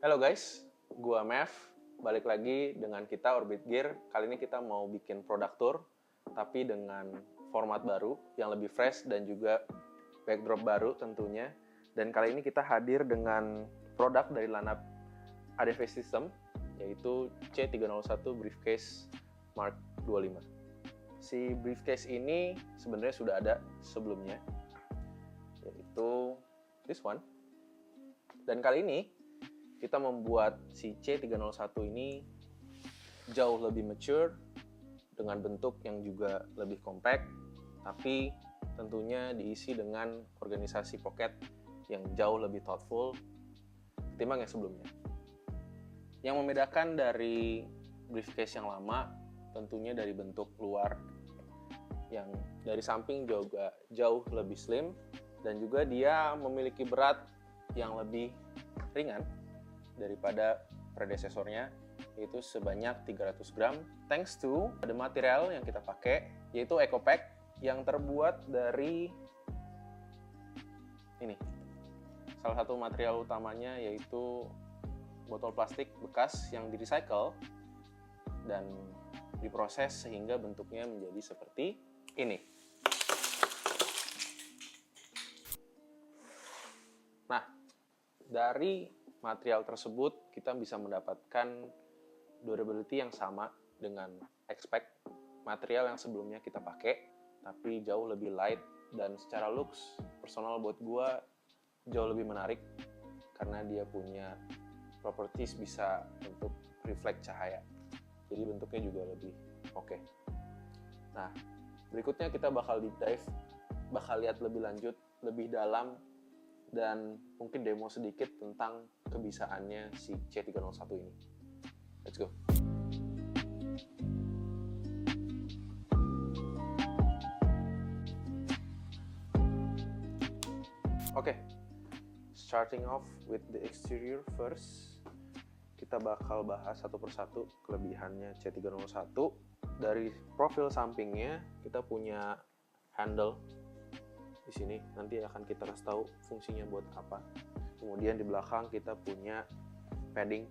Halo guys, gua Mev. Balik lagi dengan kita Orbit Gear. Kali ini kita mau bikin produk tour, tapi dengan format baru yang lebih fresh dan juga backdrop baru tentunya. Dan kali ini kita hadir dengan produk dari lineup ADV System, yaitu C301 Briefcase Mark 25. Si briefcase ini sebenarnya sudah ada sebelumnya, yaitu this one. Dan kali ini kita membuat si C301 ini jauh lebih mature, dengan bentuk yang juga lebih compact, tapi tentunya diisi dengan organisasi pocket yang jauh lebih thoughtful ketimbang yang sebelumnya. Yang membedakan dari briefcase yang lama tentunya dari bentuk luar, yang dari samping juga jauh lebih slim, dan juga dia memiliki berat yang lebih ringan daripada predesesornya, yaitu sebanyak 300 gram, thanks to the material yang kita pakai, yaitu EcoPack yang terbuat dari ini. Salah satu material utamanya yaitu botol plastik bekas yang di-recycle dan diproses sehingga bentuknya menjadi seperti ini. Nah, dari material tersebut kita bisa mendapatkan durability yang sama dengan X-Pack, material yang sebelumnya kita pakai, tapi jauh lebih light dan secara looks personal buat gua jauh lebih menarik karena dia punya properties bisa untuk reflect cahaya. Jadi bentuknya juga lebih oke. Nah, berikutnya kita bakal deep dive, bakal lihat lebih lanjut, lebih dalam, dan mungkin demo sedikit tentang kebisaannya si C301 ini. Let's go. Oke, starting off with the exterior first. Kita bakal bahas satu persatu kelebihannya C301. Dari profil sampingnya kita punya handle di sini, nanti akan kita kasih tahu fungsinya buat apa. Kemudian di belakang kita punya padding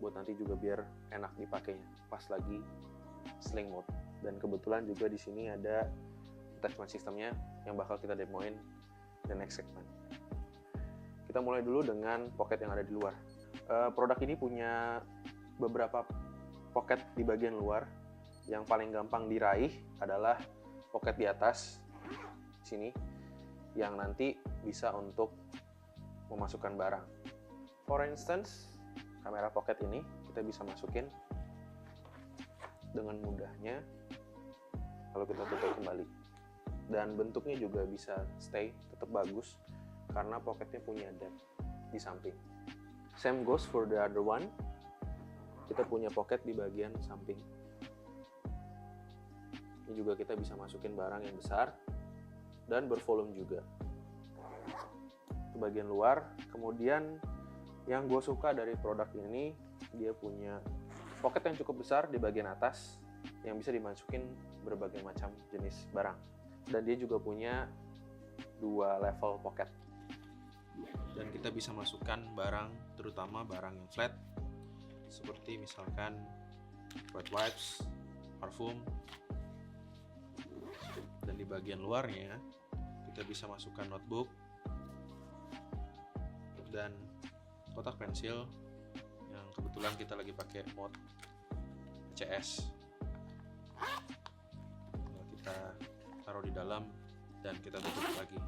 buat nanti juga biar enak dipakainya pas lagi sling mode. Dan kebetulan juga di sini ada attachment sistemnya yang bakal kita demoin the next segment. Kita mulai dulu dengan pocket yang ada di luar. Produk ini punya beberapa pocket di bagian luar. Yang paling gampang diraih adalah pocket di atas sini, yang nanti bisa untuk memasukkan barang. For instance, kamera pocket ini kita bisa masukin dengan mudahnya kalau kita tutup kembali. Dan bentuknya juga bisa stay, tetap bagus karena pocketnya punya depth di samping. Same goes for the other one. Kita punya pocket di bagian samping. Ini juga kita bisa masukin barang yang besar dan bervolume juga. Itu bagian luar. Kemudian yang gue suka dari produk ini, dia punya pocket yang cukup besar di bagian atas yang bisa dimasukin berbagai macam jenis barang. Dan dia juga punya 2 level pocket. Dan kita bisa masukkan barang, terutama barang yang flat, seperti misalkan wet wipes, parfum. Dan di bagian luarnya kita bisa masukkan notebook dan kotak pensil yang kebetulan kita lagi pakai mode CS. Kita taruh di dalam dan kita tutup lagi.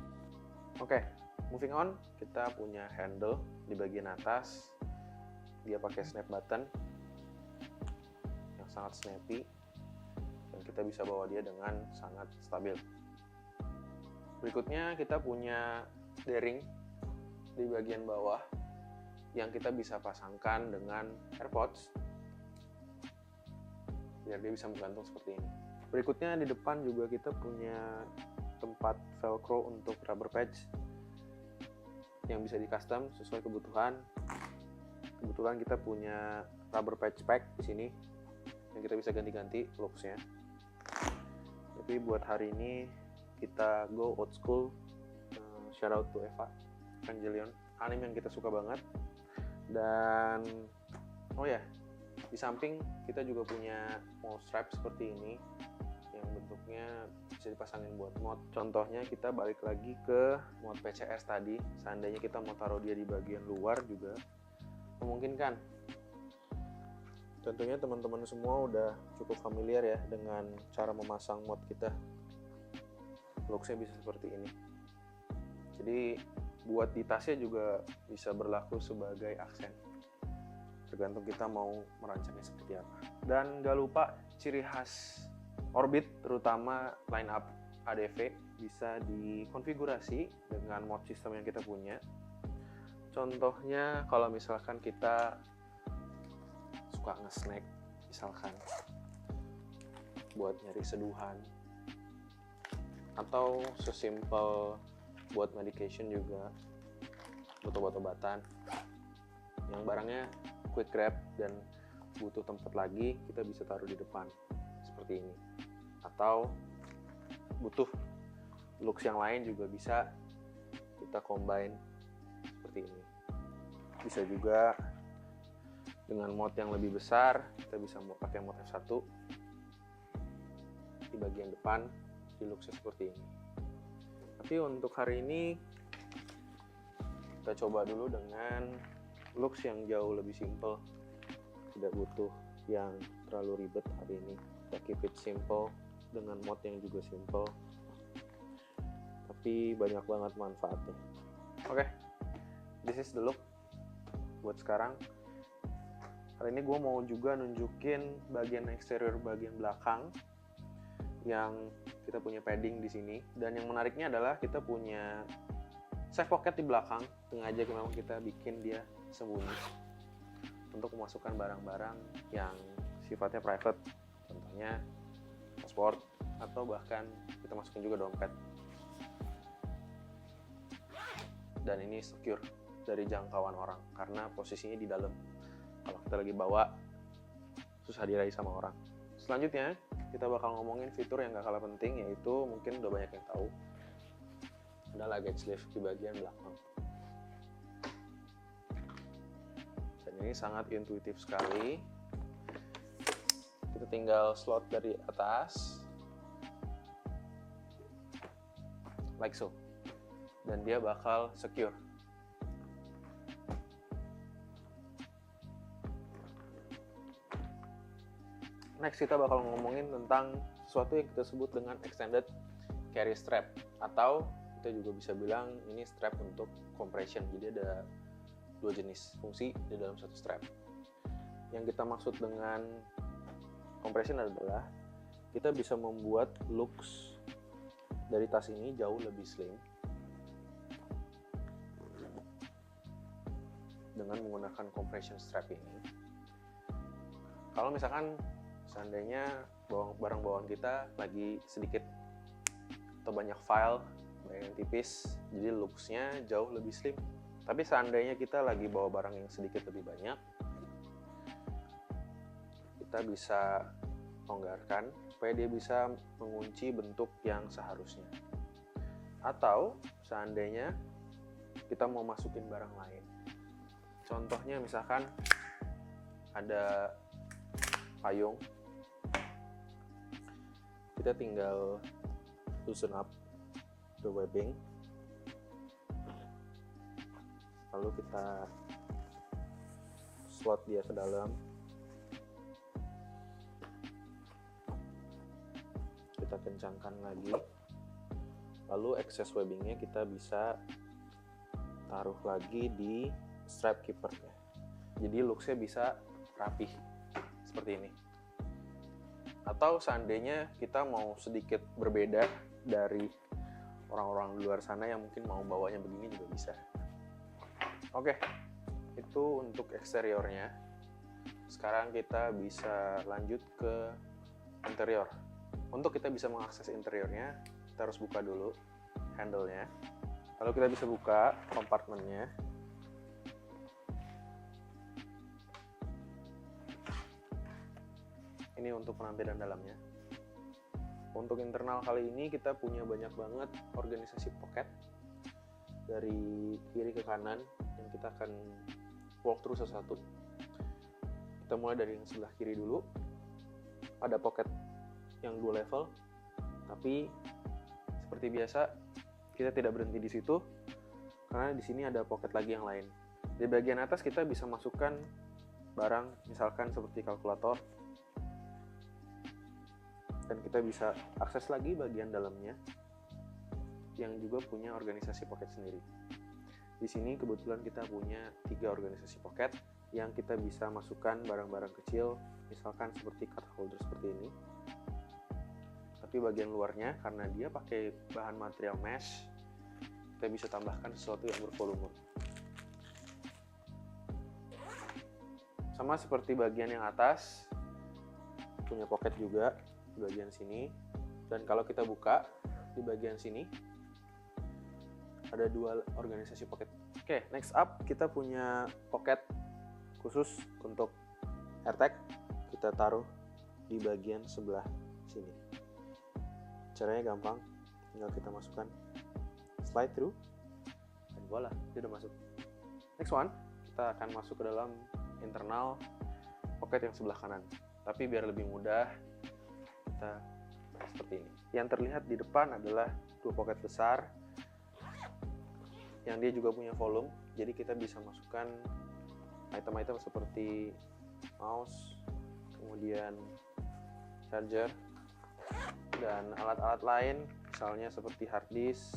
Oke, moving on, kita punya handle di bagian atas. Dia pakai snap button yang sangat snappy. Dan kita bisa bawa dia dengan sangat stabil. Berikutnya kita punya D-ring di bagian bawah yang kita bisa pasangkan dengan AirPods biar dia bisa menggantung seperti ini. Berikutnya di depan juga kita punya tempat velcro untuk rubber patch yang bisa di custom sesuai kebutuhan. Kebetulan kita punya rubber patch pack di sini yang kita bisa ganti-ganti looks-nya. Tapi buat hari ini kita go old school. Shout out to Eva Evangelion, anime yang kita suka banget. Dan oh ya, di samping kita juga punya mount strap seperti ini yang bentuknya bisa dipasangin buat mod. Contohnya kita balik lagi ke mod PCS tadi. Seandainya kita mau taruh dia di bagian luar juga memungkinkan. Tentunya teman-teman semua udah cukup familiar ya dengan cara memasang mod kita. Looksnya bisa seperti ini. Jadi buat di tasnya juga bisa berlaku sebagai aksen. Tergantung kita mau merancangnya seperti apa. Dan gak lupa ciri khas Orbit, terutama line up ADV, bisa dikonfigurasi dengan mod sistem yang kita punya. Contohnya kalau misalkan kita suka nge-snack, misalkan buat nyari seduhan, atau sesimpel buat medication juga, butuh obat-obatan yang barangnya quick grab dan butuh tempat lagi, kita bisa taruh di depan seperti ini. Atau butuh looks yang lain juga bisa kita combine seperti ini. Bisa juga dengan mod yang lebih besar, kita bisa pakai mod F1 di bagian depan, di looksnya seperti ini. Tapi untuk hari ini kita coba dulu dengan looks yang jauh lebih simple, tidak butuh yang terlalu ribet hari ini. Kita keep it simple dengan mod yang juga simple, tapi banyak banget manfaatnya. Oke, this is the look buat sekarang. Hari ini gue mau juga nunjukin bagian eksterior bagian belakang yang kita punya padding di sini. Dan yang menariknya adalah kita punya side pocket di belakang. Sengaja memang kita bikin dia sembunyi untuk memasukkan barang-barang yang sifatnya private. Contohnya paspor atau bahkan kita masukin juga dompet. Dan ini secure dari jangkauan orang karena posisinya di dalam. Kalau kita lagi bawa, susah diraih sama orang. Selanjutnya, kita bakal ngomongin fitur yang gak kalah penting, yaitu mungkin udah banyak yang tahu. Ada luggage sleeve di bagian belakang. Dan ini sangat intuitif sekali. Kita tinggal slot dari atas, like so. Dan dia bakal secure. Next kita bakal ngomongin tentang sesuatu yang kita sebut dengan extended carry strap, atau kita juga bisa bilang ini strap untuk compression. Jadi ada dua jenis fungsi di dalam satu strap. Yang kita maksud dengan compression adalah kita bisa membuat looks dari tas ini jauh lebih slim dengan menggunakan compression strap ini. Kalau misalkan seandainya barang bawaan kita lagi sedikit atau banyak file, banyak yang tipis, jadi looksnya jauh lebih slim. Tapi seandainya kita lagi bawa barang yang sedikit lebih banyak, kita bisa longgarkan supaya dia bisa mengunci bentuk yang seharusnya. Atau seandainya kita mau masukin barang lain, contohnya misalkan ada payung, kita tinggal loosen up the webbing, lalu kita slot dia ke dalam, kita kencangkan lagi, lalu excess webbingnya kita bisa taruh lagi di strap keepernya. Jadi looksnya bisa rapih seperti ini. Atau seandainya kita mau sedikit berbeda dari orang-orang di luar sana yang mungkin mau bawanya begini juga bisa. Oke, itu untuk eksteriornya. Sekarang kita bisa lanjut ke interior. Untuk kita bisa mengakses interiornya, kita harus buka dulu handle-nya. Lalu kita bisa buka kompartemennya. Ini untuk penampilan dalamnya. Untuk internal kali ini kita punya banyak banget organisasi pocket dari kiri ke kanan yang kita akan walkthrough satu-satu. Kita mulai dari yang sebelah kiri dulu. Ada pocket yang 2 level, tapi seperti biasa kita tidak berhenti di situ karena di sini ada pocket lagi yang lain. Di bagian atas kita bisa masukkan barang, misalkan seperti kalkulator, dan kita bisa akses lagi bagian dalamnya yang juga punya organisasi pocket sendiri. Di sini kebetulan kita punya 3 organisasi pocket yang kita bisa masukkan barang-barang kecil, misalkan seperti card holder seperti ini. Tapi bagian luarnya karena dia pakai bahan material mesh, kita bisa tambahkan sesuatu yang bervolume. Sama seperti bagian yang atas, punya pocket juga di bagian sini. Dan kalau kita buka di bagian sini, ada 2 organisasi pocket. Oke, next up kita punya pocket khusus untuk AirTag. Kita taruh di bagian sebelah sini. Caranya gampang, tinggal kita masukkan slide through, dan voila, dia udah masuk. Next one, kita akan masuk ke dalam internal pocket yang sebelah kanan. Tapi biar lebih mudah, kita seperti ini. Yang terlihat di depan adalah 2 pocket besar yang dia juga punya volume, jadi kita bisa masukkan item-item seperti mouse, kemudian charger, dan alat-alat lain, misalnya seperti hard disk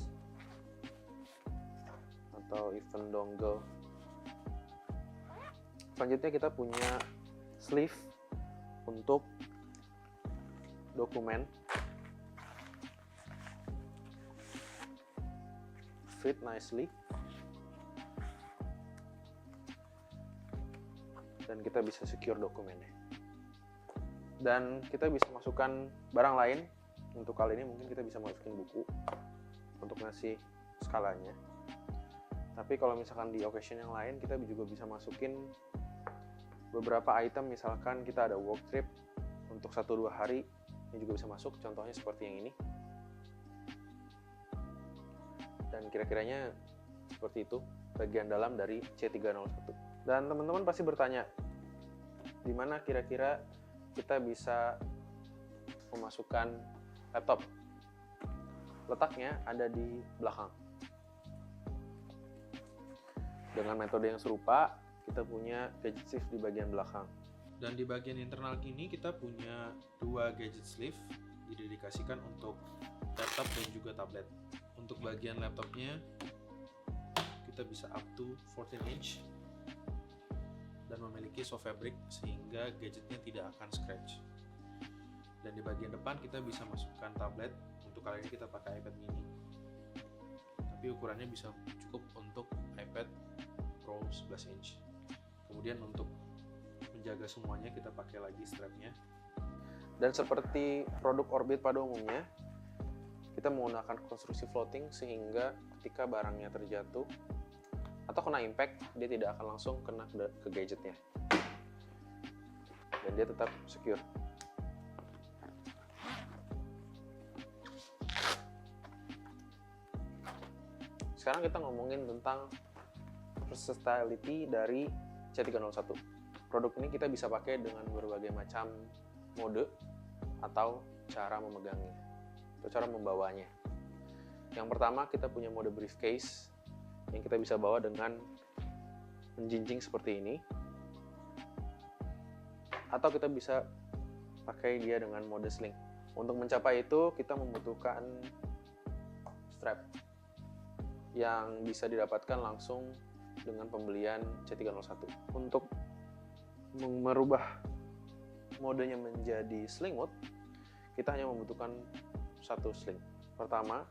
atau even dongle. Selanjutnya kita punya sleeve untuk dokumen, fit nicely, dan kita bisa secure dokumennya. Dan kita bisa masukkan barang lain. Untuk kali ini mungkin kita bisa masukin buku untuk ngasih skalanya. Tapi kalau misalkan di occasion yang lain, kita juga bisa masukin beberapa item, misalkan kita ada work trip untuk 1-2 hari, ini juga bisa masuk, contohnya seperti yang ini. Dan kira-kiranya seperti itu bagian dalam dari C301. Dan teman-teman pasti bertanya, di mana kira-kira kita bisa memasukkan laptop? Letaknya ada di belakang. Dengan metode yang serupa, kita punya gadget sleeve di bagian belakang. Dan di bagian internal ini kita punya 2 gadget sleeve didedikasikan untuk laptop dan juga tablet. Untuk bagian laptopnya kita bisa up to 14 inch dan memiliki soft fabric sehingga gadgetnya tidak akan scratch. Dan di bagian depan kita bisa masukkan tablet. Untuk kali ini kita pakai iPad mini, tapi ukurannya bisa cukup untuk iPad Pro 11 inch. Kemudian untuk menjaga semuanya kita pakai lagi strapnya. Dan seperti produk Orbit pada umumnya, kita menggunakan konstruksi floating sehingga ketika barangnya terjatuh atau kena impact, dia tidak akan langsung kena ke gadgetnya, dan dia tetap secure. Sekarang kita ngomongin tentang versatility dari C301. Produk ini kita bisa pakai dengan berbagai macam mode atau cara memegangnya atau cara membawanya. Yang pertama, kita punya mode briefcase yang kita bisa bawa dengan menjinjing seperti ini, atau kita bisa pakai dia dengan mode sling. Untuk mencapai itu kita membutuhkan strap yang bisa didapatkan langsung dengan pembelian C301. Untuk merubah modenya menjadi sling mode, kita hanya membutuhkan 1 sling. Pertama,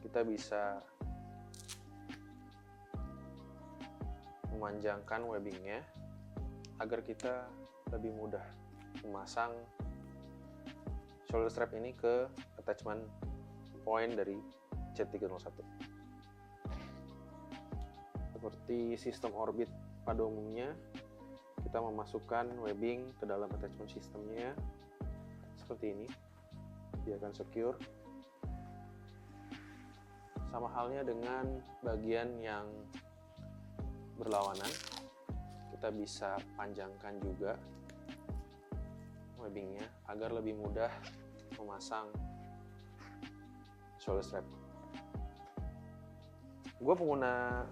kita bisa memanjangkan webbingnya agar kita lebih mudah memasang shoulder strap ini ke attachment point dari C301. Seperti sistem Orbit pada umumnya, kita memasukkan webbing ke dalam attachment sistemnya seperti ini. Dia akan secure. Sama halnya dengan bagian yang berlawanan, kita bisa panjangkan juga webbingnya agar lebih mudah memasang shoulder strap. Gue pengguna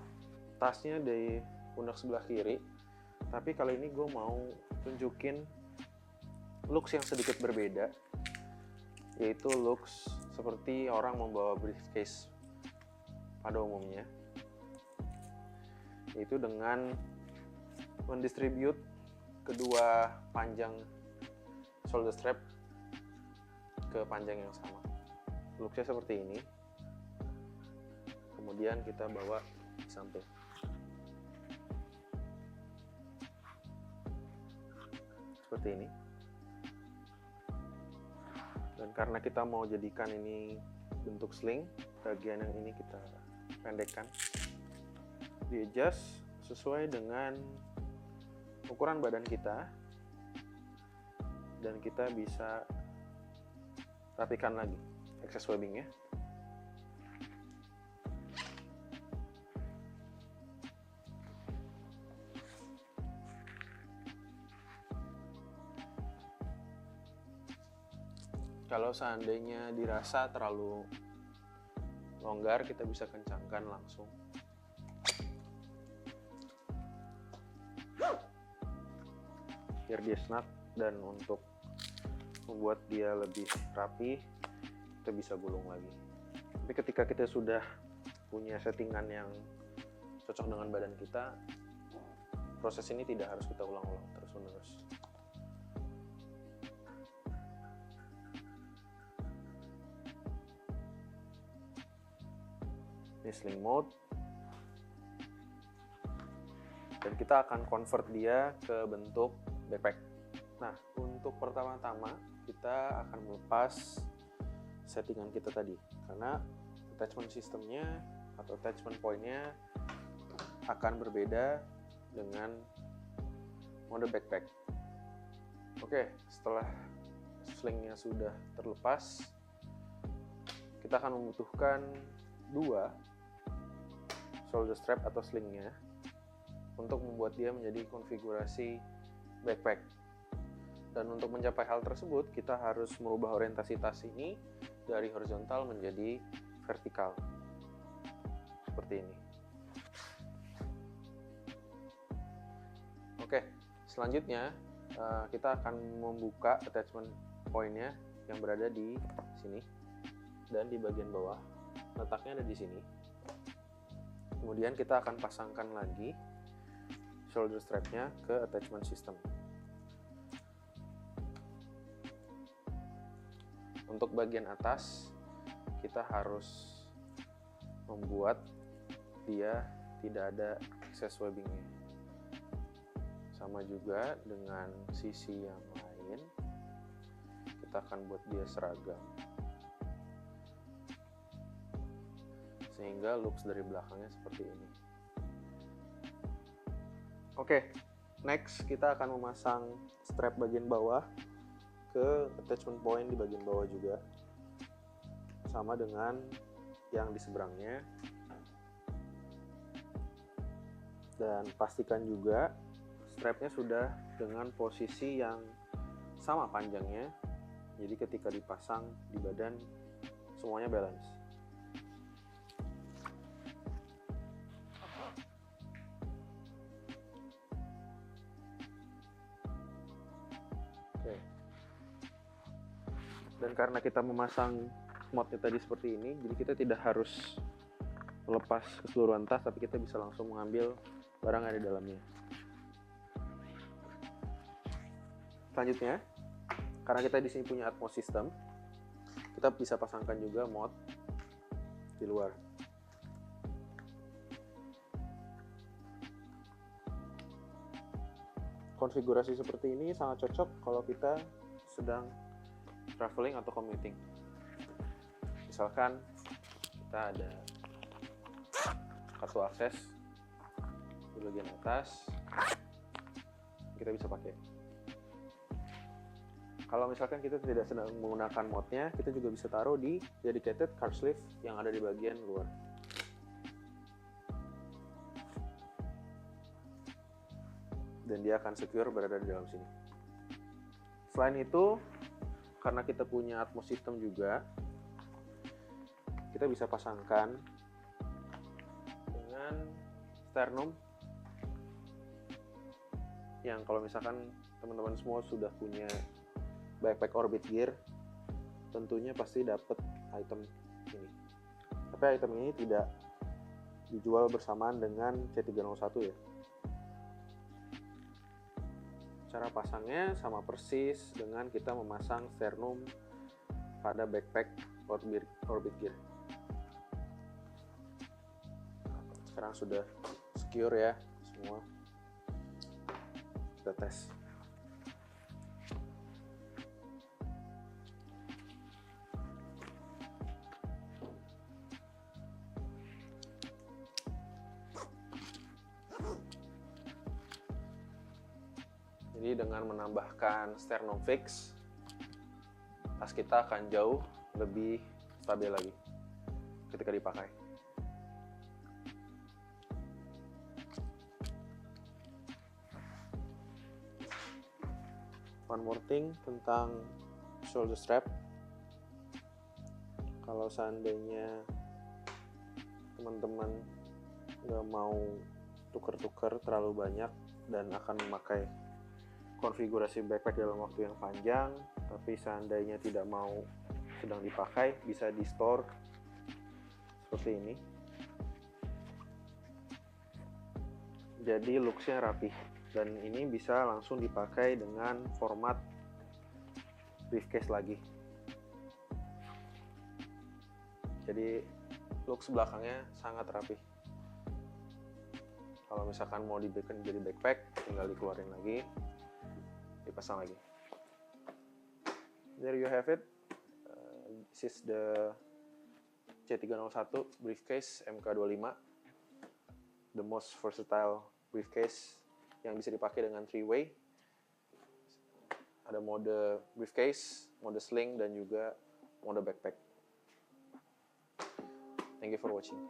tasnya dari pundak sebelah kiri, tapi kali ini gue mau tunjukin looks yang sedikit berbeda, yaitu looks seperti orang membawa briefcase pada umumnya, yaitu dengan mendistribute kedua panjang shoulder strap ke panjang yang sama. Looksnya seperti ini, kemudian kita bawa di samping. Seperti ini. Dan karena kita mau jadikan ini bentuk sling, bagian yang ini kita pendekkan, di adjust sesuai dengan ukuran badan kita, dan kita bisa rapikan lagi excess webbingnya. Kalau seandainya dirasa terlalu longgar, kita bisa kencangkan langsung. Biar dia snug, dan untuk membuat dia lebih rapi, kita bisa gulung lagi. Tapi ketika kita sudah punya settingan yang cocok dengan badan kita, proses ini tidak harus kita ulang-ulang terus-menerus. Ini sling mode, dan kita akan convert dia ke bentuk backpack. Nah, untuk pertama-tama kita akan melepas settingan kita tadi, karena attachment systemnya atau attachment pointnya akan berbeda dengan mode backpack. Oke, setelah slingnya sudah terlepas, kita akan membutuhkan dua shoulder strap atau slingnya untuk membuat dia menjadi konfigurasi backpack. Dan untuk mencapai hal tersebut, kita harus merubah orientasi tas ini dari horizontal menjadi vertikal, seperti ini. Oke, selanjutnya kita akan membuka attachment point-nya yang berada di sini dan di bagian bawah. Letaknya ada di sini. Kemudian kita akan pasangkan lagi shoulder strap-nya ke attachment system. Untuk bagian atas, kita harus membuat dia tidak ada excess webbingnya. Sama juga dengan sisi yang lain, kita akan buat dia seragam, sehingga looks dari belakangnya seperti ini. Oke, next kita akan memasang strap bagian bawah ke attachment point di bagian bawah juga, sama dengan yang di seberangnya. Dan pastikan juga strapnya sudah dengan posisi yang sama panjangnya, jadi ketika dipasang di badan semuanya balance. Oke. Dan karena kita memasang mode-nya tadi seperti ini, jadi kita tidak harus melepas keseluruhan tas, tapi kita bisa langsung mengambil barang yang ada di dalamnya. Selanjutnya, karena kita di sini punya Atmos system, kita bisa pasangkan juga mode di luar. Konfigurasi seperti ini sangat cocok kalau kita sedang traveling atau commuting. Misalkan kita ada kartu akses di bagian atas, kita bisa pakai. Kalau misalkan kita tidak sedang menggunakan mode-nya, kita juga bisa taruh di dedicated card sleeve yang ada di bagian luar. dan dia akan secure berada di dalam sini. Selain itu, karena kita punya Atmos system juga, kita bisa pasangkan dengan sternum yang kalau misalkan teman-teman semua sudah punya backpack Orbit Gear, tentunya pasti dapat item ini. Tapi item ini tidak dijual bersamaan dengan C301 ya. Cara pasangnya sama persis dengan kita memasang sternum pada backpack Orbit Gear. Sekarang sudah secure ya semua. Kita tes. Jadi dengan menambahkan sternum fix, tas kita akan jauh lebih stabil lagi ketika dipakai. One more thing tentang shoulder strap. Kalau seandainya teman-teman nggak mau tuker-tuker terlalu banyak dan akan memakai konfigurasi backpack dalam waktu yang panjang, tapi seandainya tidak mau sedang dipakai, bisa di store seperti ini. Jadi looks-nya rapih, dan ini bisa langsung dipakai dengan format briefcase lagi. Jadi looks belakangnya sangat rapih. Kalau misalkan mau dibikin jadi backpack, tinggal dikeluarin lagi, dipasang lagi. There you have it. This is the C301 briefcase MK25, the most versatile briefcase yang bisa dipakai dengan 3-way. Ada mode briefcase, mode sling, dan juga mode backpack. Thank you for watching.